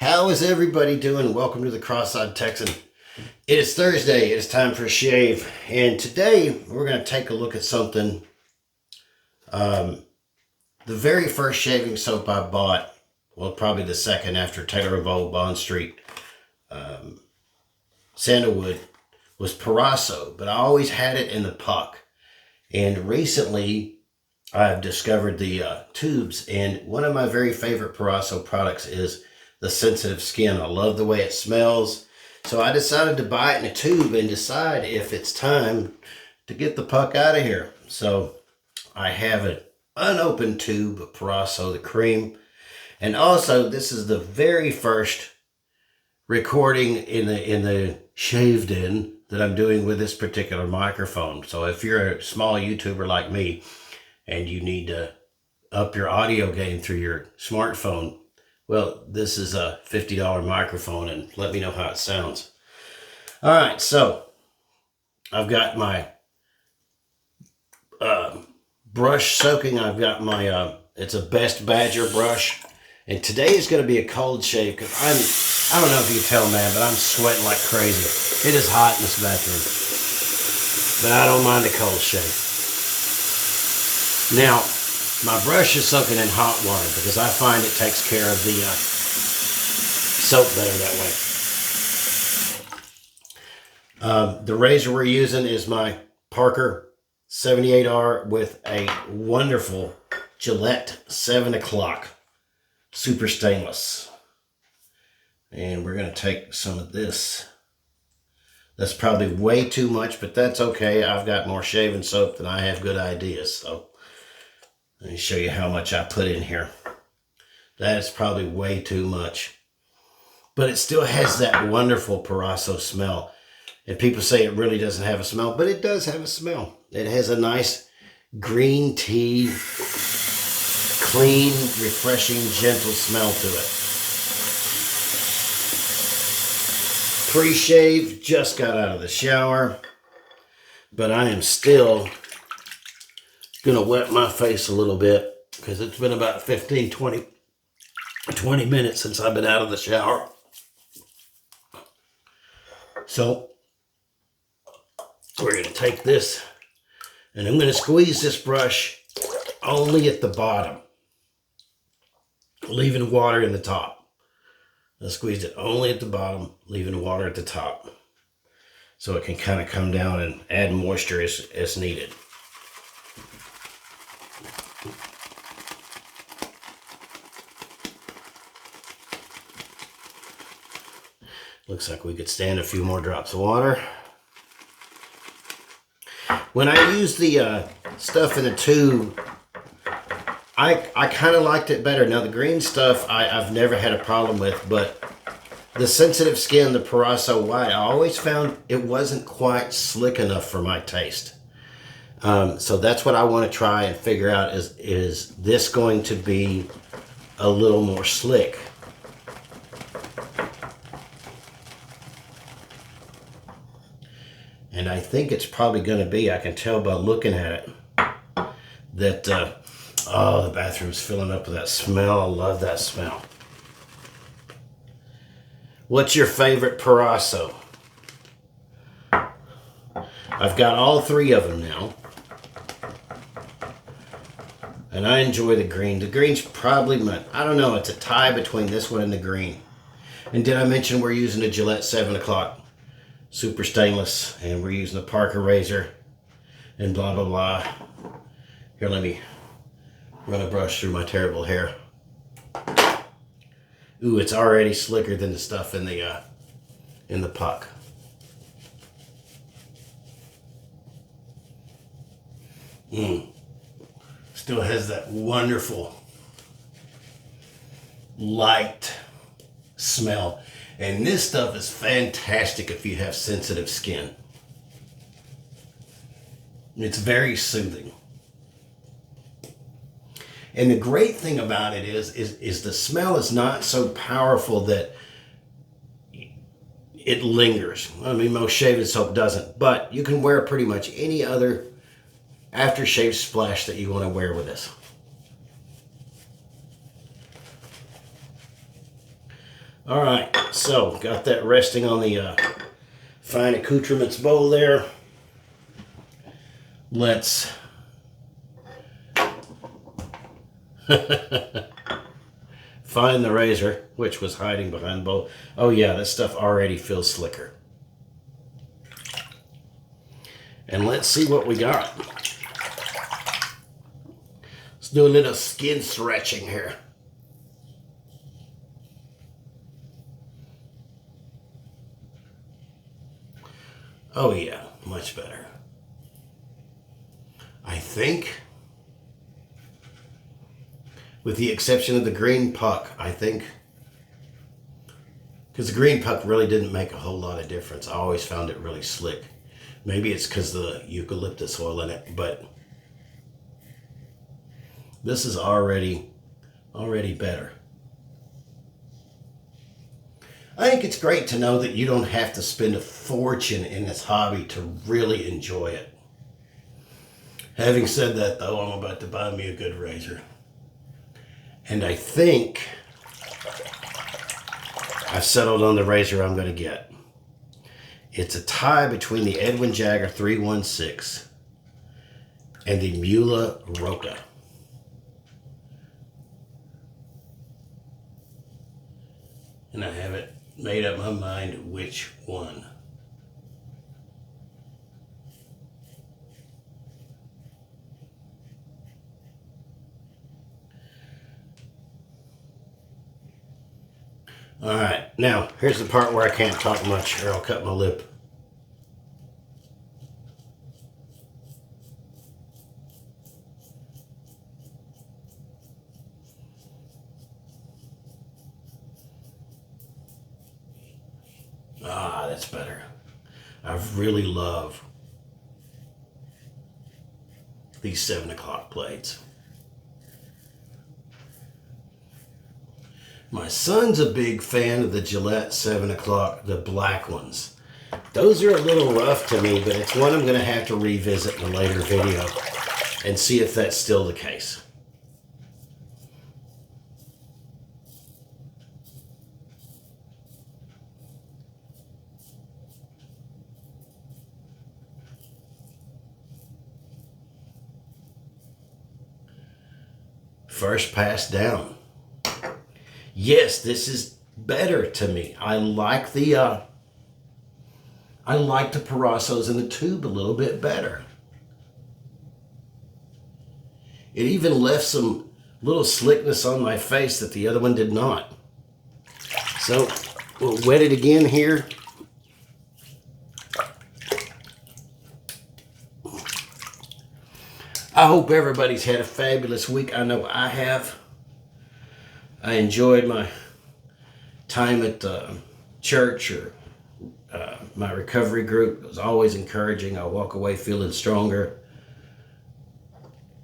How is everybody doing? Welcome to the Cross-Eyed Texan. It is Thursday. It is time for a shave. And today we're going to take a look at something. The very first shaving soap I bought, well, probably the second after Taylor & Bold, Bond Street, Sandalwood, was Proraso. But I always had it in the puck. And recently I've discovered the tubes. And one of my very favorite Proraso products is the sensitive skin. I love the way it smells. So I decided to buy it in a tube and decide if it's time to get the puck out of here. So I have an unopened tube of Proraso, the cream. And also this is the very first recording in the shaved in that I'm doing with this particular microphone. So if you're a small YouTuber like me and you need to up your audio game through your smartphone, well, this is a $50 microphone, and let me know how it sounds. All right, so I've got my brush soaking. I've got my, it's a Best Badger brush. And today is going to be a cold shave because I don't know if you can tell, man, but I'm sweating like crazy. It is hot in this bathroom, but I don't mind a cold shave. Now, my brush is soaking in hot water because I find it takes care of the soap better that way. The razor we're using is my Parker 78R with a wonderful Gillette 7 o'clock super stainless. And we're going to take some of this. That's probably way too much, but that's okay. I've got more shaving soap than I have good ideas, so let me show you how much I put in here. That is probably way too much. But it still has that wonderful Proraso smell. And people say it really doesn't have a smell, but it does have a smell. It has a nice green tea, clean, refreshing, gentle smell to it. Pre-shave, just got out of the shower, but I am still gonna wet my face a little bit because it's been about 20 minutes since I've been out of the shower. So we're gonna take this and I'm gonna squeeze this brush only at the bottom, leaving water in the top. I squeezed it only at the bottom, leaving water at the top, so it can kind of come down and add moisture as needed. Looks like we could stand a few more drops of water. When I use the stuff in the tube, I kind of liked it better. Now the green stuff I've never had a problem with, but the sensitive skin, the Proraso White, I always found it wasn't quite slick enough for my taste. So that's what I want to try and figure out is this going to be a little more slick? And I think it's probably going to be. I can tell by looking at it that, oh, the bathroom's filling up with that smell. I love that smell. What's your favorite Proraso? I've got all three of them now. And I enjoy the green. The green's probably I don't know, it's a tie between this one and the green. And did I mention we're using a Gillette 7 o'clock? Super stainless, and we're using a Parker razor, and blah, blah, blah. Here, let me run a brush through my terrible hair. Ooh, it's already slicker than the stuff in the puck. Still has that wonderful light smell. And this stuff is fantastic if you have sensitive skin. It's very soothing. And the great thing about it is the smell is not so powerful that it lingers. I mean, most shaving soap doesn't, but you can wear pretty much any other aftershave splash that you want to wear with this. All right, so got that resting on the fine accoutrements bowl there. Let's find the razor, which was hiding behind the bowl. Oh yeah, this stuff already feels slicker. And let's see what we got. Let's do a little skin stretching here. Oh yeah, much better. I think, with the exception of the green puck, I think, because the green puck really didn't make a whole lot of difference. I always found it really slick. Maybe it's because of the eucalyptus oil in it, but this is already better. I think it's great to know that you don't have to spend a fortune in this hobby to really enjoy it. Having said that, though, I'm about to buy me a good razor. And I think I've settled on the razor I'm going to get. It's a tie between the Edwin Jagger 316 and the Mula Roca. And I haven't made up my mind which one. All right, now here's the part where I can't talk much or I'll cut my lip. Ah, that's better. I really love these 7 o'clock blades. My son's a big fan of the Gillette 7 o'clock, the black ones. Those are a little rough to me, but it's one I'm going to have to revisit in a later video and see if that's still the case. First pass down. Yes, this is better to me. I like the Prorasos in the tube a little bit better. It even left some little slickness on my face that the other one did not. So we'll wet it again here. I hope everybody's had a fabulous week. I know I have. I enjoyed my time at church or my recovery group. It was always encouraging. I walk away feeling stronger.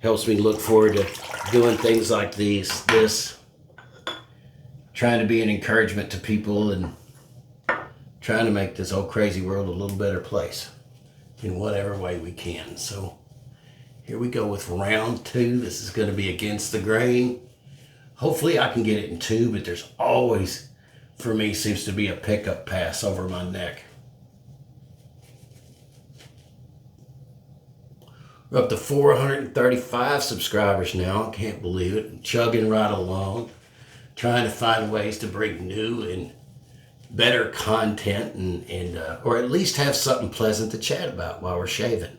Helps me look forward to doing things like this. Trying to be an encouragement to people and trying to make this old crazy world a little better place in whatever way we can. So here we go with round 2. This is going to be against the grain. Hopefully I can get it in 2, but there's always, for me, seems to be a pickup pass over my neck. We're up to 435 subscribers now. I can't believe it. I'm chugging right along, trying to find ways to bring new and better content and or at least have something pleasant to chat about while we're shaving.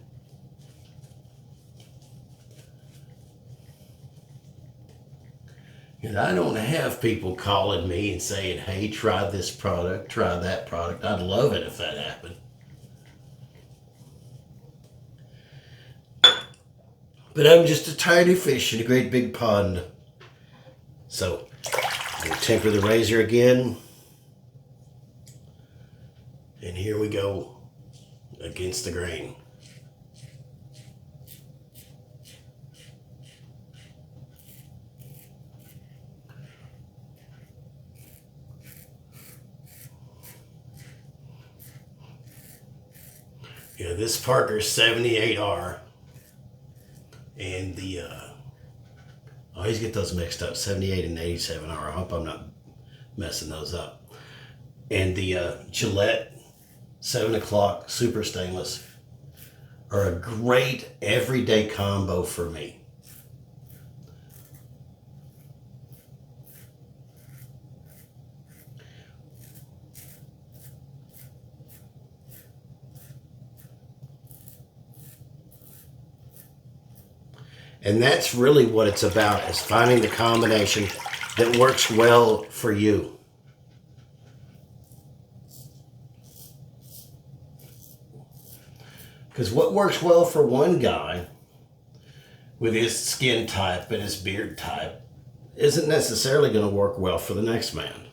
And I don't have people calling me and saying, hey, try this product, try that product. I'd love it if that happened. But I'm just a tiny fish in a great big pond. So, we'll temper the razor again. And here we go, against the grain. Yeah, this Parker's 78R, and the, I always get those mixed up, 78 and 87R. I hope I'm not messing those up. and the Gillette 7 o'clock super stainless are a great everyday combo for me. And that's really what it's about, is finding the combination that works well for you. Because what works well for one guy with his skin type and his beard type isn't necessarily going to work well for the next man.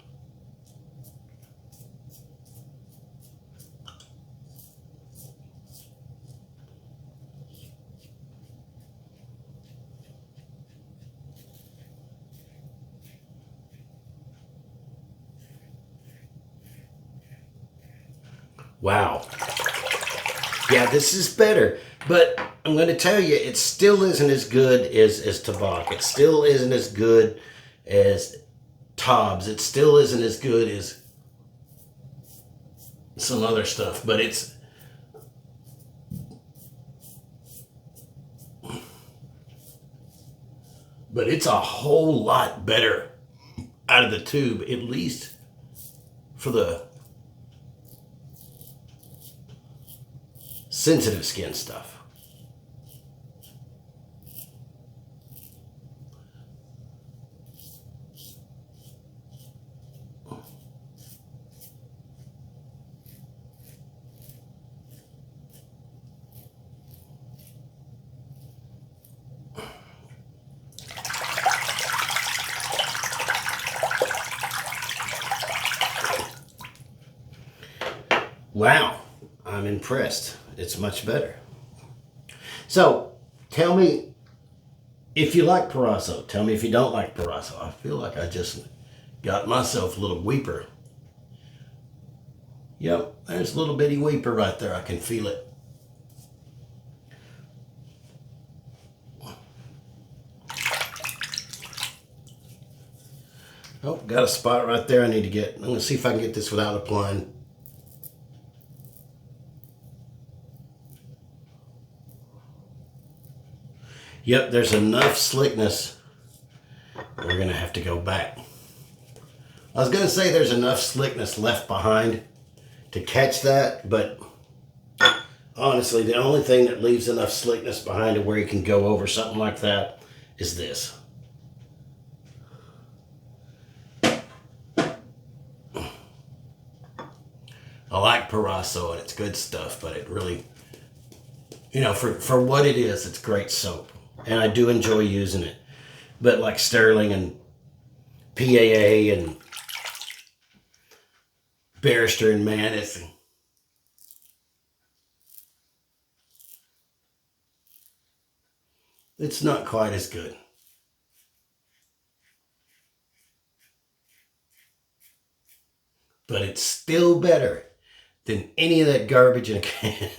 Wow. Yeah, this is better. But I'm going to tell you, it still isn't as good as Tabak. It still isn't as good as Tobs. It still isn't as good as some other stuff. But it's a whole lot better out of the tube, at least for the sensitive skin stuff. Wow, I'm impressed. It's much better. So, tell me if you like Proraso. Tell me if you don't like Proraso. I feel like I just got myself a little weeper. Yep, there's a little bitty weeper right there. I can feel it. Oh, got a spot right there I need to get. I'm going to see if I can get this without applying. Yep, there's enough slickness. We're going to have to go back. I was going to say there's enough slickness left behind to catch that, but honestly, the only thing that leaves enough slickness behind to where you can go over something like that is this. I like Proraso and it's good stuff, but it really, you know, for what it is, it's great soap. And I do enjoy using it. But like Sterling and PAA and Barrister and Man, it's not quite as good. But it's still better than any of that garbage in a can.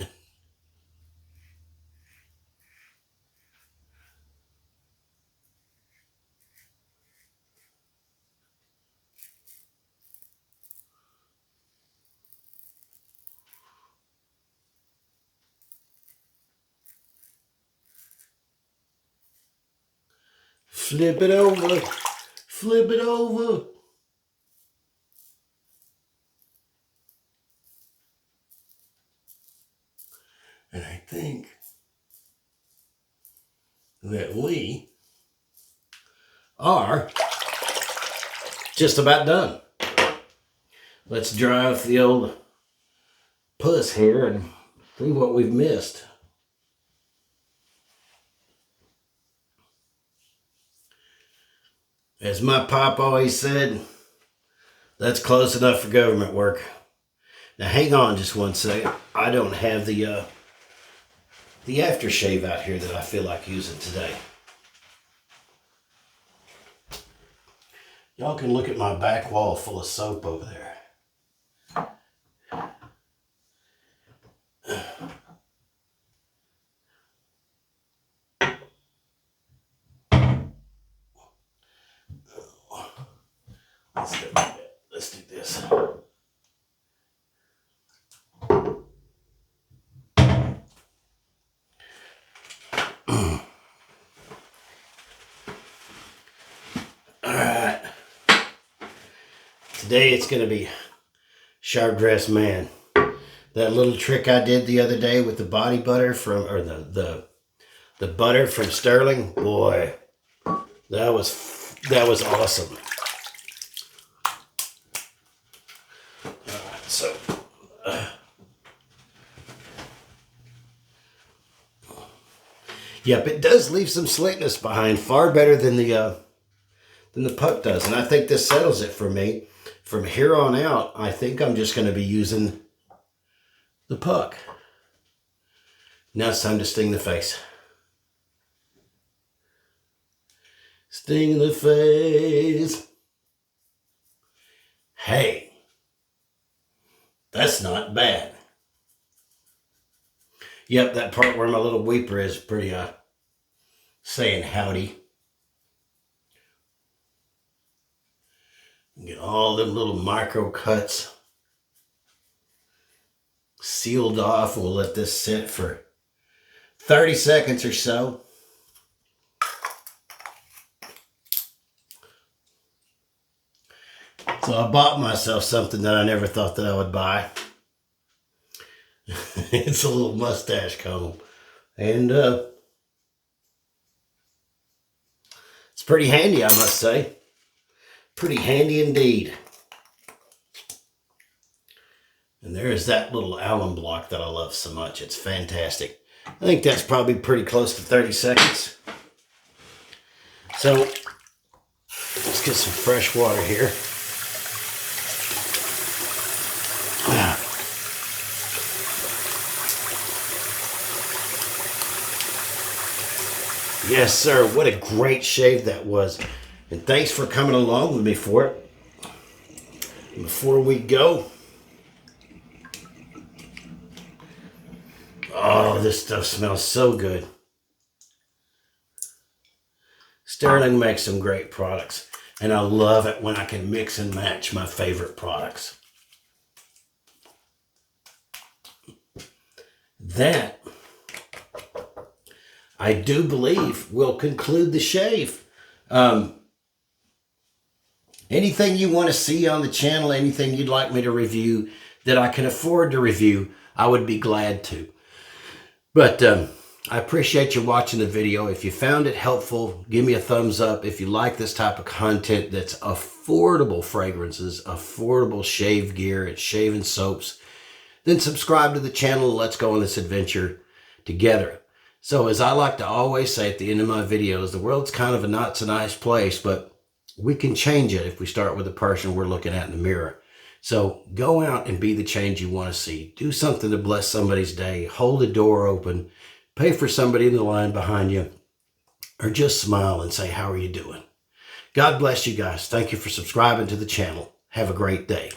Flip it over. Flip it over. And I think that we are just about done. Let's dry off the old puss here and see what we've missed. As my pop always said, that's close enough for government work. Now hang on just one second. I don't have the aftershave out here that I feel like using today. Y'all can look at my back wall full of soap over there. Let's do this. Today it's going to be Sharp Dressed Man. That little trick I did the other day with the body butter from, or the butter from Sterling, boy, that was awesome. All right, so yep, it does leave some slickness behind, far better than the puck does, and I think this settles it for me. From here on out, I think I'm just going to be using the puck. Now it's time to sting the face. Sting in the face. Hey, that's not bad. Yep, that part where my little weeper is pretty saying howdy. Get all them little micro cuts sealed off. We'll let this sit for 30 seconds or so. So I bought myself something that I never thought that I would buy. It's a little mustache comb. And it's pretty handy, I must say. Pretty handy indeed. And there is that little alum block that I love so much. It's fantastic. I think that's probably pretty close to 30 seconds. So let's get some fresh water here. Yes, sir. What a great shave that was. And thanks for coming along with me for it. Before we go, oh, this stuff smells so good. Sterling makes some great products, and I love it when I can mix and match my favorite products. That, I do believe, will conclude the shave. Anything you want to see on the channel, anything you'd like me to review that I can afford to review, I would be glad to. But I appreciate you watching the video. If you found it helpful, give me a thumbs up. If you like this type of content that's affordable fragrances, affordable shave gear, and shaving soaps, then subscribe to the channel and let's go on this adventure together. So as I like to always say at the end of my videos, the world's kind of a not so nice place, but we can change it if we start with the person we're looking at in the mirror. So go out and be the change you want to see. Do something to bless somebody's day. Hold a door open. Pay for somebody in the line behind you. Or just smile and say, how are you doing? God bless you guys. Thank you for subscribing to the channel. Have a great day.